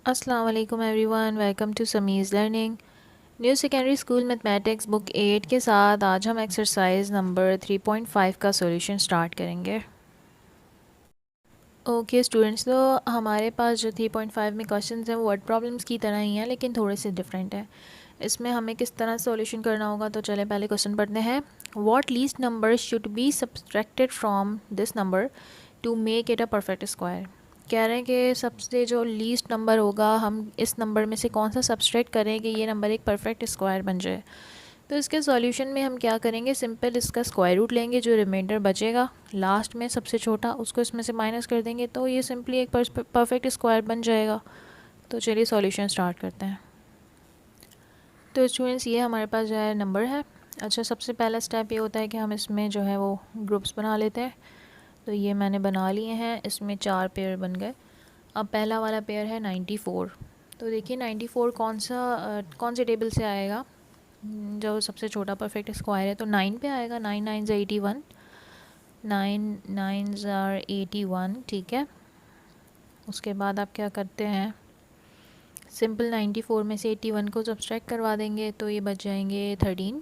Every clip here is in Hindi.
अस्सलाम वालेकुम everyone, welcome to Sami's learning. New secondary school mathematics book 8 के साथ आज हम एक्सरसाइज नंबर 3.5 का सॉल्यूशन स्टार्ट करेंगे। ओके स्टूडेंट्स, तो हमारे पास जो 3.5 में क्वेश्चंस हैं वो वर्ड प्रॉब्लम्स की तरह ही हैं, लेकिन थोड़े से डिफरेंट हैं। इसमें हमें किस तरह सॉल्यूशन करना होगा, तो चले पहले क्वेश्चन पढ़ते हैं। What least number should be subtracted from this number to make it a perfect square. कह रहे हैं कि सबसे जो लीस्ट नंबर होगा, हम इस नंबर में से कौन सा सब्सट्रैक्ट करें कि ये नंबर एक परफेक्ट स्क्वायर बन जाए। तो इसके सॉल्यूशन में हम क्या करेंगे, सिंपल इसका स्क्वायर रूट लेंगे, जो रिमाइंडर बचेगा लास्ट में सबसे छोटा उसको इसमें से माइनस कर देंगे, तो ये सिंपली एक परफेक्ट स्क्वायर बन जाएगा। तो चलिए सॉल्यूशन स्टार्ट करते हैं। तो स्टूडेंट्स, ये हमारे पास जो है नंबर है। अच्छा, सबसे पहला स्टेप ये होता है कि हम इसमें जो है वो ग्रुप्स बना लेते हैं। तो ये मैंने बना लिए हैं, इसमें 4 पेयर बन गए। अब पहला वाला पेयर है 94। तो देखिए 94 कौन से टेबल से आएगा, जो सबसे छोटा परफेक्ट स्क्वायर है, तो 9 पे आएगा। 9 9 81, 9 9 81, ठीक है। उसके बाद आप क्या करते हैं, सिंपल 94 में से 81 को सब्सट्रैक्ट करवा देंगे, तो ये बच जाएंगे 13।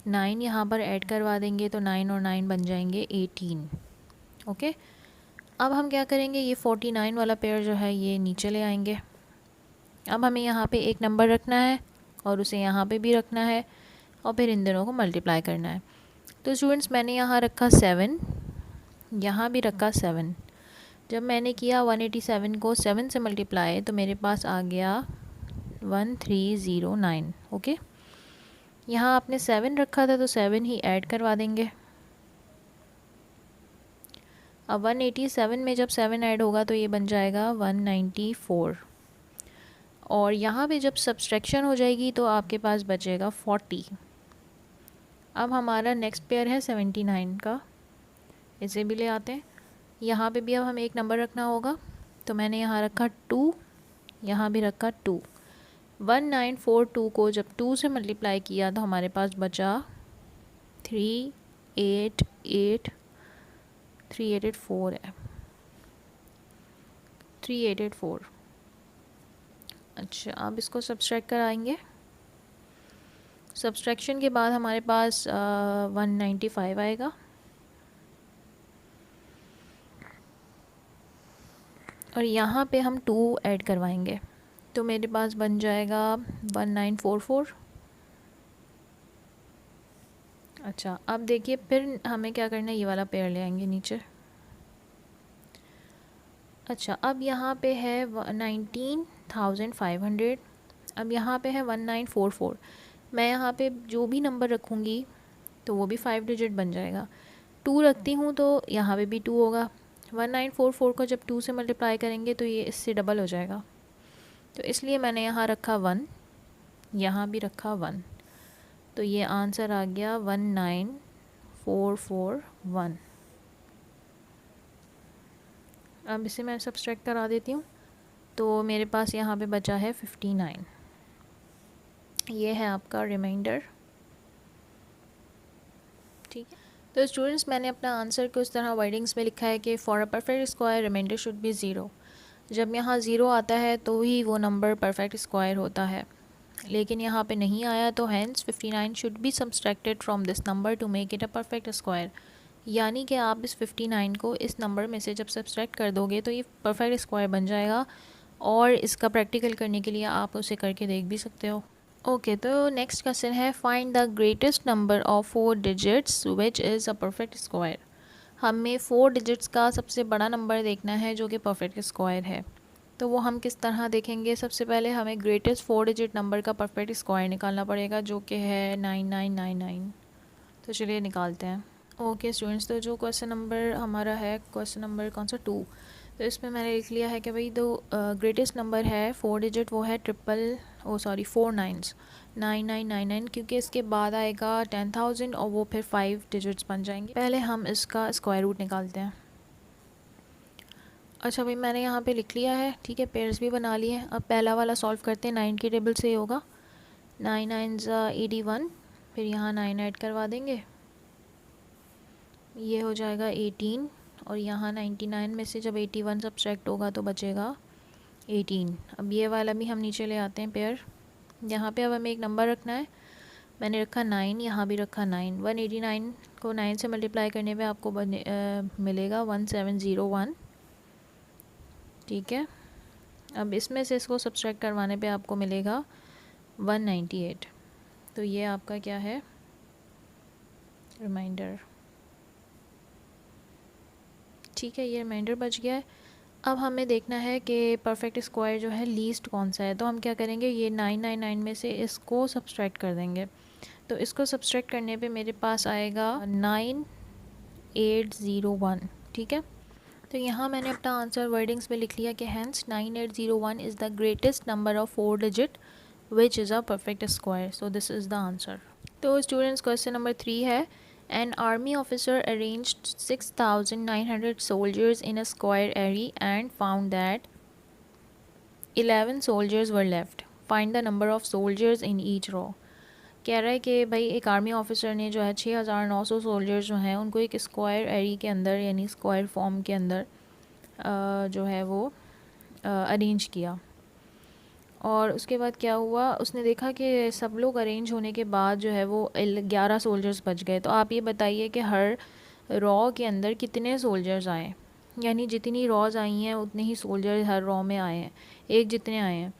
9 यहाँ पर ऐड करवा देंगे, तो 9 और 9 बन जाएंगे 18। ओके, अब हम क्या करेंगे, ये 49 वाला पेयर जो है ये नीचे ले आएंगे। अब हमें यहाँ पे एक नंबर रखना है और उसे यहाँ पे भी रखना है, और फिर इन दोनों को मल्टीप्लाई करना है। तो स्टूडेंट्स, मैंने यहाँ रखा 7, यहाँ भी रखा 7। जब मैंने किया 187 को 7 से मल्टीप्लाई, तो मेरे पास आ गया 1309। ओके, यहाँ आपने 7 रखा था तो 7 ही ऐड करवा देंगे। अब 187 में जब 7 ऐड होगा तो ये बन जाएगा 194। और यहाँ पे जब सब्सट्रैक्शन हो जाएगी तो आपके पास बचेगा 40। अब हमारा नेक्स्ट पेयर है 79 का, इसे भी ले आते हैं। यहाँ पे भी अब हमें एक नंबर रखना होगा, तो मैंने यहाँ रखा 2, यहाँ भी रखा 2। 1942 को जब 2 से मल्टीप्लाई किया तो हमारे पास बचा 388, 3884 है, 3884। अच्छा, अब इसको सब्सट्रैक्ट कराएंगे। सब्सट्रैक्शन के बाद हमारे पास 195 आएगा। और यहाँ पे हम 2 ऐड करवाएंगे, तो मेरे पास बन जाएगा 1944। अच्छा, अब देखिए फिर हमें क्या करना है, ये वाला पेयर ले आएंगे नीचे। अच्छा, अब यहाँ पे है 19,500। अब यहाँ पे है 1944। मैं यहाँ पे जो भी नंबर रखूँगी तो वो भी 5 डिजिट बन जाएगा। 2 रखती हूँ तो यहाँ पे भी 2 होगा। 1944 को जब 2 से मल्टीप्लाई करेंगे तो ये इससे डबल हो जाएगा, तो इसलिए मैंने यहाँ रखा 1, यहाँ भी रखा 1। तो ये आंसर आ गया 19441। अब इसे मैं सब्सट्रैक्ट करा देती हूँ, तो मेरे पास यहाँ पे बचा है 59। ये है आपका रिमाइंडर, ठीक है। तो स्टूडेंट्स, मैंने अपना आंसर को इस तरह वर्डिंग्स में लिखा है कि for a perfect square reminder should be 0। जब यहाँ 0 आता है तो ही वो नंबर परफेक्ट स्क्वायर होता है, लेकिन यहाँ पे नहीं आया, तो hence 59 should be subtracted from this number to make it a perfect square. यानी कि आप इस 59 को इस नंबर में से जब सब्सट्रैक्ट कर दोगे तो ये परफेक्ट स्क्वायर बन जाएगा। और इसका प्रैक्टिकल करने के लिए आप उसे करके देख भी सकते हो। ओके, तो नेक्स्ट क्वेश्चन है, find the greatest number of 4 digits which is a perfect square. हमें 4 डिजिट्स का सबसे बड़ा नंबर देखना है जो कि परफेक्ट स्क्वायर है। तो वो हम किस तरह देखेंगे, सबसे पहले हमें ग्रेटेस्ट 4 डिजिट नंबर का परफेक्ट स्क्वायर निकालना पड़ेगा, जो कि है 9999। तो चलिए निकालते हैं। ओके स्टूडेंट्स, तो जो क्वेश्चन नंबर हमारा है, क्वेश्चन नंबर कौन सा 2, तो इसमें मैंने लिख लिया है कि भाई दो ग्रेटेस्ट नंबर है 4 डिजिट, वो है 4 नाइन्स 9999, क्योंकि इसके बाद आएगा 10,000 और वो फिर 5 डिजिट्स बन जाएंगे। पहले हम इसका स्क्वायर रूट निकालते हैं। अच्छा भाई, मैंने यहाँ पे लिख लिया है, ठीक है, पेयर्स भी बना लिए हैं। अब पहला वाला सॉल्व करते हैं। 9 की टेबल से होगा 9 9 81, फिर यहाँ 9 ऐड करवा देंगे, ये हो जाएगा 18। और यहाँ 99 में से जब 81 सब्ट्रैक्ट होगा तो बचेगा 18। अब ये वाला भी हम नीचे ले आते हैं पेयर। यहाँ पे अब हमें एक नंबर रखना है, मैंने रखा 9, यहाँ भी रखा 9। 189 को 9 से मल्टीप्लाई करने पे आपको मिलेगा 1701। ठीक है, अब इसमें से इसको सब्सट्रैक्ट करवाने पे आपको मिलेगा 198। तो ये आपका क्या है, रिमाइंडर। ठीक है, ये रिमाइंडर बच गया है। अब हमें देखना है कि परफेक्ट स्क्वायर जो है लीस्ट कौन सा है। तो हम क्या करेंगे, ये 999 में से इसको सब्सट्रैक्ट कर देंगे। तो इसको सब्सट्रैक्ट करने पे मेरे पास आएगा 9801। ठीक है, तो यहाँ मैंने अपना आंसर वर्डिंग्स में लिख लिया कि hence 9801 is the greatest number of 4 digit which is a perfect square. So this is the answer. तो स्टूडेंट्स, क्वेश्चन नंबर 3 है, An army officer arranged 6,900 soldiers in a square area and found that 11 soldiers were left. Find the number of soldiers in each row. कह रहा है कि भाई एक आर्मी ऑफिसर ने जो है 6,900 सोल्जर्स जो हैं उनको एक स्क्वायर एरिया के अंदर यानी स्क्वायर फॉर्म के अंदर जो है वो अरेंज किया। और उसके बाद क्या हुआ, उसने देखा कि सब लोग अरेंज होने के बाद जो है वो 11 सोल्जर्स बच गए। तो आप ये बताइए कि हर रॉ के अंदर कितने सोल्जर्स आए, यानी जितनी रॉज आई हैं उतने ही सोल्जर हर रॉ में आए हैं, एक जितने आए हैं।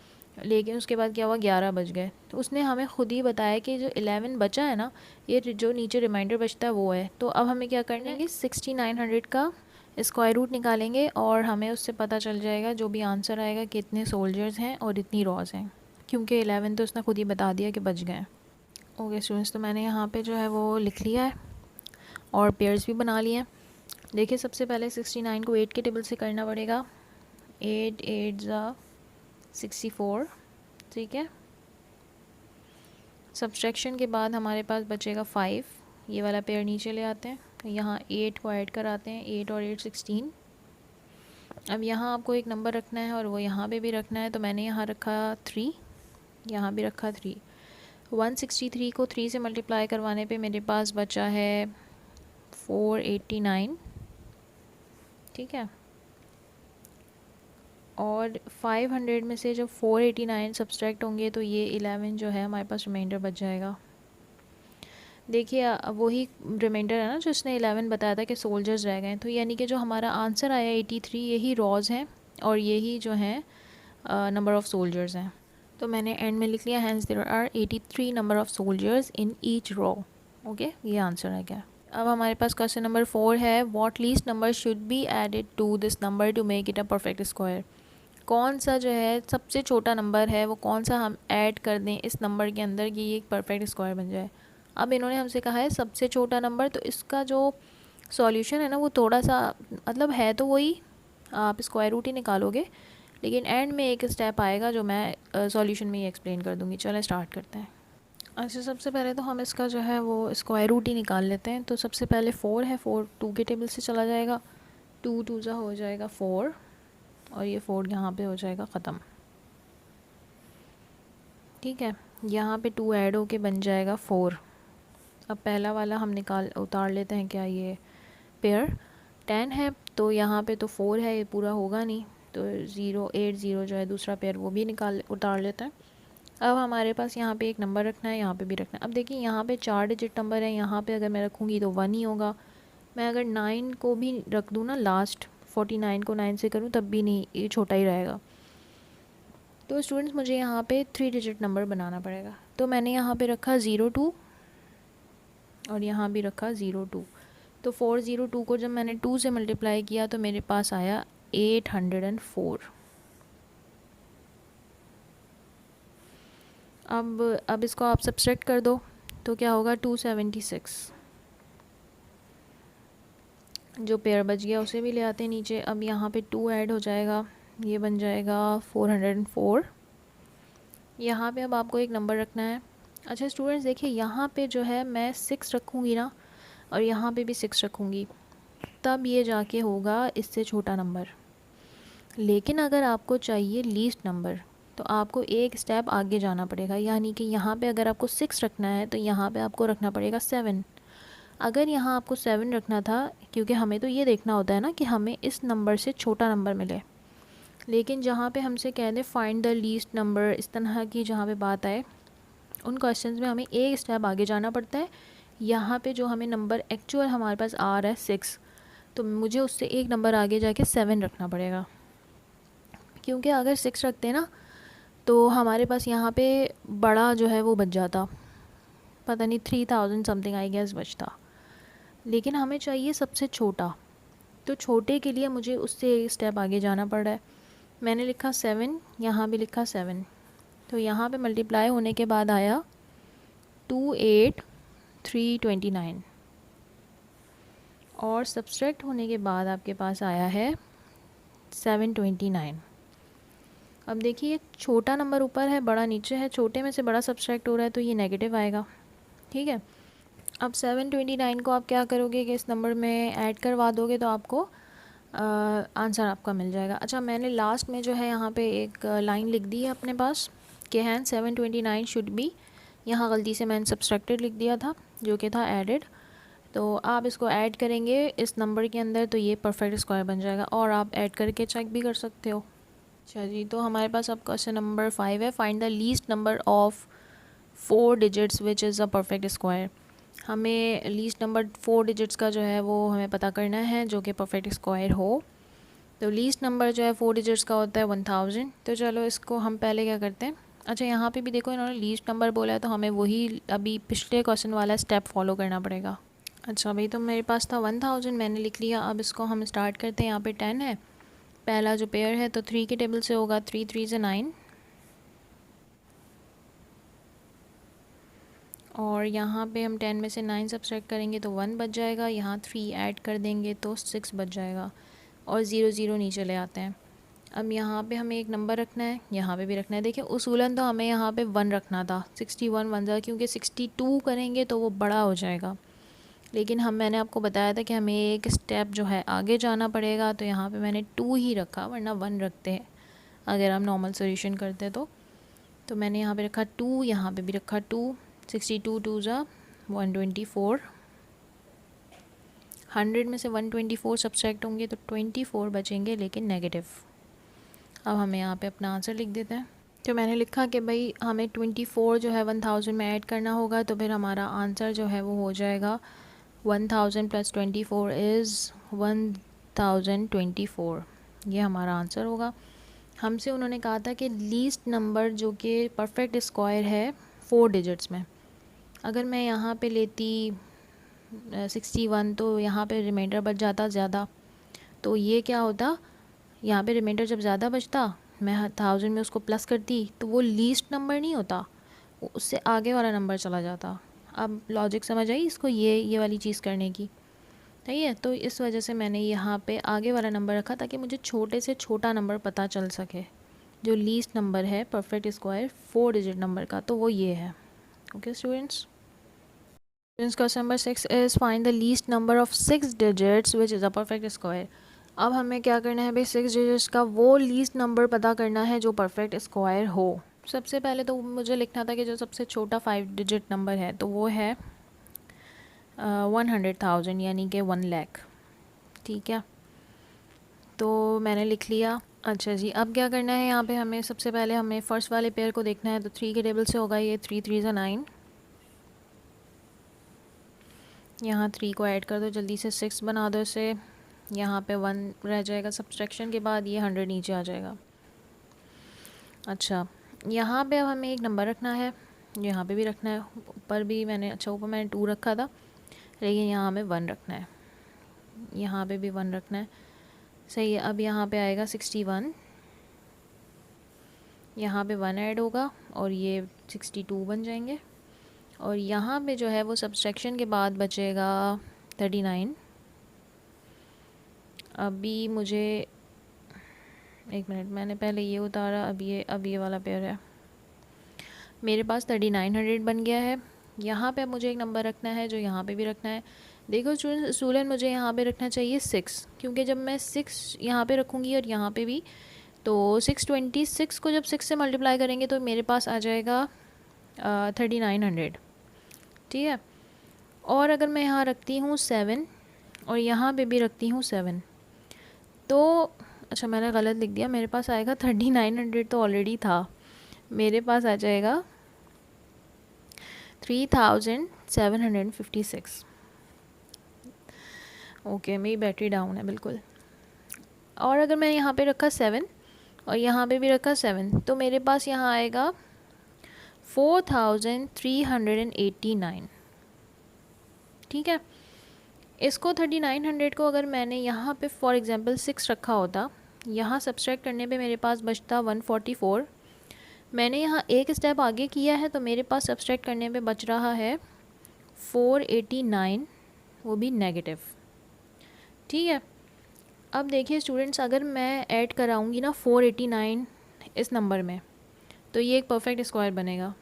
लेकिन उसके बाद क्या हुआ, 11 बच गए। तो उसने हमें ख़ुद ही बताया कि जो 11 बचा है ना, ये जो नीचे रिमाइंडर बचता है वो है। तो अब हमें क्या करना है कि 6900 का स्क्वायर रूट निकालेंगे और हमें उससे पता चल जाएगा जो भी आंसर आएगा कि इतने सोल्जर्स हैं और इतनी रॉज हैं, क्योंकि 11 तो उसने खुद ही बता दिया कि बच गए। ओके स्टूडेंट्स, तो मैंने यहाँ पे जो है वो लिख लिया है और पेयर्स भी बना लिए हैं। देखिए, सबसे पहले 69 को 8 के टेबल से करना पड़ेगा। 8 8 ज़ा 64। ठीक है, सब्सट्रैक्शन के बाद हमारे पास बचेगा 5। ये वाला पेयर नीचे ले आते हैं, यहाँ 8 को ऐड कराते हैं, 8 और 8 16। अब यहाँ आपको एक नंबर रखना है और वो यहाँ पे भी रखना है। तो मैंने यहाँ रखा 3, यहाँ भी रखा 3। 163 को 3 से मल्टीप्लाई करवाने पे मेरे पास बचा है 489। ठीक है, और 500 में से जब 489 सब्सट्रैक्ट होंगे तो ये 11 जो है हमारे पास रिमाइंडर बच जाएगा। देखिए, वही रिमाइंडर है ना जो इसने 11 बताया था कि सोल्जर्स रह गए। तो यानी कि जो हमारा आंसर आया 83, यही रॉज हैं और यही जो हैं नंबर ऑफ़ सोल्जर्स हैं। तो मैंने एंड में लिख लिया, hence there are 83 number of soldiers in each row. Okay, ये आंसर है क्या। अब हमारे पास क्वेश्चन नंबर 4 है, what least number should be added to this number to make it a perfect square. कौन सा जो है सबसे छोटा नंबर है वो कौन सा हम ऐड कर दें इस नंबर के अंदर कि ये एक परफेक्ट स्क्वायर बन जाए। अब इन्होंने हमसे कहा है सबसे छोटा नंबर, तो इसका जो सॉल्यूशन है ना वो थोड़ा सा मतलब है तो वही, आप स्क्वायर रूट ही निकालोगे, लेकिन एंड में एक स्टेप आएगा जो मैं सॉल्यूशन में ही एक्सप्लेन कर दूँगी। चलो स्टार्ट करते हैं। अच्छा, सबसे पहले तो हम इसका जो है वो स्क्वायर रूट ही निकाल लेते हैं। तो सबसे पहले 4 है, 4 2 के टेबल से चला जाएगा, 2 2 ज़ा हो जाएगा 4 और ये 4 यहाँ पे हो जाएगा ख़त्म। ठीक है, यहाँ पे 2 ऐड होके बन जाएगा 4। अब पहला वाला हम उतार लेते हैं, क्या ये पेयर 10 है, तो यहाँ पे तो 4 है, ये पूरा होगा नहीं, तो 080 जो है दूसरा पेयर वो भी उतार लेते हैं। अब हमारे पास यहाँ पे एक नंबर रखना है, यहाँ पे भी रखना है। अब देखिए, यहाँ पे 4 डिजिट नंबर है, यहाँ पे अगर मैं रखूँगी तो 1 ही होगा। मैं अगर 9 को भी रख दूँ ना लास्ट, 49 को 9 से करूँ तब भी नहीं, ये छोटा ही रहेगा। तो स्टूडेंट्स, मुझे यहाँ पे 3 डिजिट नंबर बनाना पड़ेगा। तो मैंने यहाँ पे रखा 02 और यहाँ भी रखा 02। तो 402 को जब मैंने 2 से मल्टीप्लाई किया तो मेरे पास आया 804। अब इसको आप सब्सट्रैक्ट कर दो तो क्या होगा, 276। जो पेयर बच गया उसे भी ले आते हैं नीचे। अब यहाँ पे 2 ऐड हो जाएगा, ये बन जाएगा 404। यहाँ पे अब आपको एक नंबर रखना है। अच्छा स्टूडेंट्स, देखिए यहाँ पे जो है मैं 6 रखूँगी ना और यहाँ पे भी 6 रखूँगी, तब ये जाके होगा इससे छोटा नंबर। लेकिन अगर आपको चाहिए लीस्ट नंबर तो आपको एक स्टेप आगे जाना पड़ेगा, यानी कि यहाँ पे अगर आपको 6 रखना है तो यहाँ पे आपको रखना पड़ेगा 7। अगर यहाँ आपको 7 रखना था, क्योंकि हमें तो ये देखना होता है ना कि हमें इस नंबर से छोटा नंबर मिले, लेकिन जहाँ पे हमसे कह दें फाइंड द लीस्ट नंबर, इस तरह की जहाँ पे बात आए, उन क्वेश्चंस में हमें एक स्टेप आगे जाना पड़ता है। यहाँ पे जो हमें नंबर एक्चुअल हमारे पास आ रहा है 6, तो मुझे उससे एक नंबर आगे जाके 7 रखना पड़ेगा, क्योंकि अगर 6 रखते ना तो हमारे पास यहाँ पे बड़ा जो है वो बच जाता, पता नहीं 3000 समथिंग आई गेस बचता, लेकिन हमें चाहिए सबसे छोटा। तो छोटे के लिए मुझे उससे एक स्टेप आगे जाना पड़ रहा है। मैंने लिखा 7, यहाँ भी लिखा 7, तो यहाँ पे मल्टीप्लाई होने के बाद आया 28329 और सब्सट्रैक्ट होने के बाद आपके पास आया है 729। अब देखिए छोटा नंबर ऊपर है, बड़ा नीचे है, छोटे में से बड़ा सब्सट्रैक्ट हो रहा है तो ये नेगेटिव आएगा। ठीक है, अब 729 को आप क्या करोगे कि इस नंबर में ऐड करवा दोगे तो आपको आंसर आपका मिल जाएगा। अच्छा, मैंने लास्ट में जो है यहाँ पे एक लाइन लिख दी है अपने पास कि हैन 729 शुड बी, यहाँ गलती से मैंने सब्सट्रैक्टेड लिख दिया था जो कि था एडेड। तो आप इसको ऐड करेंगे इस नंबर के अंदर तो ये परफेक्ट स्क्वायर बन जाएगा, और आप ऐड करके चेक भी कर सकते हो। अच्छा जी, तो हमारे पास अब क्वेश्चन नंबर 5 है, find the least number of 4 digits which is a perfect square. हमें लीस्ट नंबर 4 डिजिट्स का जो है वो हमें पता करना है जो कि परफेक्ट स्क्वायर हो। तो लीस्ट नंबर जो है 4 डिजिट्स का होता है 1000। तो चलो इसको हम पहले क्या करते हैं। अच्छा, यहाँ पे भी देखो इन्होंने लीस्ट नंबर बोला है तो हमें वही अभी पिछले क्वेश्चन वाला स्टेप फॉलो करना पड़ेगा। अच्छा भाई, तो मेरे पास था 1000, मैंने लिख लिया। अब इसको हम स्टार्ट करते हैं। यहाँ पे 10 है, पहला जो पेयर है तो 3 के टेबल से होगा, 3 3 से 9, और यहाँ पे हम 10 में से 9 सब्ट्रैक्ट करेंगे तो 1 बच जाएगा, यहाँ 3 ऐड कर देंगे तो 6 बच जाएगा, और 0 0 नीचे ले आते हैं। अब यहाँ पे हमें एक नंबर रखना है, यहाँ पे भी रखना है। देखिए उसूलन तो हमें यहाँ पे 1 रखना था, 61 1 जा, क्योंकि 62 करेंगे तो वो बड़ा हो जाएगा, लेकिन मैंने आपको बताया था कि हमें एक स्टेप जो है आगे जाना पड़ेगा, तो यहाँ पे मैंने 2 ही रखा, वरना 1 रखते हैं अगर हम नॉर्मल सोल्यूशन करते तो मैंने यहाँ पे रखा 2, यहाँ पे भी रखा 2। 62 2 जा 124, 100 में से 124 सब्ट्रैक्ट होंगे तो 24 बचेंगे, लेकिन नेगेटिव। अब हमें यहाँ पे अपना आंसर लिख देते हैं। तो मैंने लिखा कि भाई हमें 24 जो है 1000 में ऐड करना होगा, तो फिर हमारा आंसर जो है वो हो जाएगा 1000 + 24 इज़ 1024। ये हमारा आंसर होगा। हमसे उन्होंने कहा था कि लीस्ट नंबर जो कि परफेक्ट स्क्वायर है 4 डिजिट्स में, अगर मैं यहाँ पे लेती 61 तो यहाँ पे रिमाइंडर बच जाता ज़्यादा, तो ये क्या होता, यहाँ पे रिमाइंडर जब ज़्यादा बचता मैं 1000 में उसको प्लस करती तो वो लीस्ट नंबर नहीं होता, उससे आगे वाला नंबर चला जाता। अब लॉजिक समझ आई इसको, ये वाली चीज़ करने की। सही है, तो इस वजह से मैंने यहाँ पे आगे वाला नंबर रखा ताकि मुझे छोटे से छोटा नंबर पता चल सके। जो लीस्ट नंबर है परफेक्ट स्क्वायर 4 डिजिट नंबर का, तो वो ये है। Okay students, question number 6 is find the least number of 6 digits which is a perfect square. अब हमें क्या करना है भाई, 6 डिजिट्स का वो लीस्ट नंबर पता करना है जो परफेक्ट स्क्वायर हो। सबसे पहले तो मुझे लिखना था कि जो सबसे छोटा 5 डिजिट नंबर है तो वो है 100,000, यानी कि 1 लाख। ठीक है, तो मैंने लिख लिया। अच्छा जी, अब क्या करना है, यहाँ पे हमें सबसे पहले हमें फर्स्ट वाले पेयर को देखना है। तो 3 के टेबल से होगा ये 3 3 से 9, यहाँ 3 को ऐड कर दो जल्दी से, 6 बना दो इसे, यहाँ पे 1 रह जाएगा सब्सट्रैक्शन के बाद, ये 100 नीचे आ जाएगा। अच्छा, यहाँ पे अब हमें एक नंबर रखना है, यहाँ पे भी रखना है, ऊपर भी मैंने, अच्छा ऊपर मैंने 2 रखा था, लेकिन यहाँ हमें 1 रखना है, यहाँ पे भी 1 रखना है। सही है, अब यहाँ पे आएगा 61, यहाँ पे 1 ऐड होगा और ये 62 बन जाएंगे, और यहाँ पे जो है वो सब्सट्रैक्शन के बाद बचेगा 39। अभी मुझे एक मिनट, मैंने पहले ये उतारा, अब ये वाला पेयर है, मेरे पास 3900 बन गया है। यहाँ पे अब मुझे एक नंबर रखना है जो यहाँ पे भी रखना है। देखो स्टूडेंट, मुझे यहाँ पे रखना चाहिए 6, क्योंकि जब मैं 6 यहाँ पे रखूँगी और यहाँ पे भी, तो 626 को जब 6 से मल्टीप्लाई करेंगे तो मेरे पास आ जाएगा 3900। ठीक है, और अगर मैं यहाँ रखती हूँ 7 और यहाँ पे भी रखती हूँ 7, तो अच्छा मैंने गलत लिख दिया, मेरे पास आएगा 3900 तो ऑलरेडी था, मेरे पास आ जाएगा 3756। ओके मेरी बैटरी डाउन है बिल्कुल। और अगर मैं यहाँ पे रखा 7 और यहाँ पे भी रखा 7 तो मेरे पास यहाँ आएगा 4389। ठीक है, इसको 3900 को अगर मैंने यहाँ पे फॉर एग्ज़ाम्पल 6 रखा होता, यहाँ सब्सट्रैक्ट करने पे मेरे पास बचता 144। मैंने यहाँ एक स्टेप आगे किया है तो मेरे पास सब्सट्रैक्ट करने पे बच रहा है 489, वो भी नेगेटिव। ठीक है, अब देखिए स्टूडेंट्स, अगर मैं ऐड कराऊंगी ना 489 इस नंबर में तो ये एक परफेक्ट स्क्वायर बनेगा,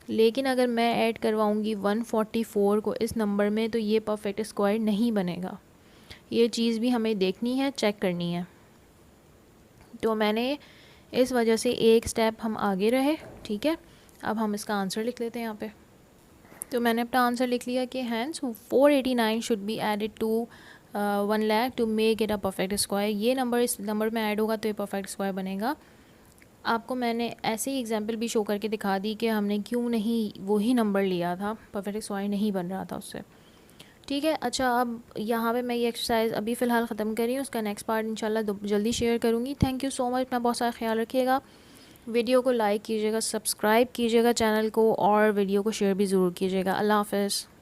लेकिन अगर मैं ऐड करवाऊंगी 144 को इस नंबर में तो ये परफेक्ट स्क्वायर नहीं बनेगा। ये चीज़ भी हमें देखनी है, चेक करनी है। तो मैंने इस वजह से एक स्टेप हम आगे रहे। ठीक है, अब हम इसका आंसर लिख लेते हैं यहाँ पे। तो मैंने अपना आंसर लिख लिया कि hence 489 should be added to 1 lakh to make it a perfect square. ये नंबर इस नंबर में ऐड होगा तो ये परफेक्ट स्क्वायर बनेगा। आपको मैंने ऐसे ही एग्जांपल भी शो करके दिखा दी कि हमने क्यों नहीं वही नंबर लिया था, परफेक्ट स्क्वायर नहीं बन रहा था उससे। ठीक है, अच्छा अब यहाँ पे मैं ये एक्सरसाइज अभी फ़िलहाल ख़त्म कर रही हूँ, उसका नेक्स्ट पार्ट इंशाल्लाह जल्दी शेयर करूँगी। थैंक यू सो मच, अपना बहुत सारा ख्याल रखिएगा। वीडियो को लाइक कीजिएगा, सब्सक्राइब कीजिएगा चैनल को, और वीडियो को शेयर भी ज़रूर कीजिएगा। अल्लाह हाफ़िज़।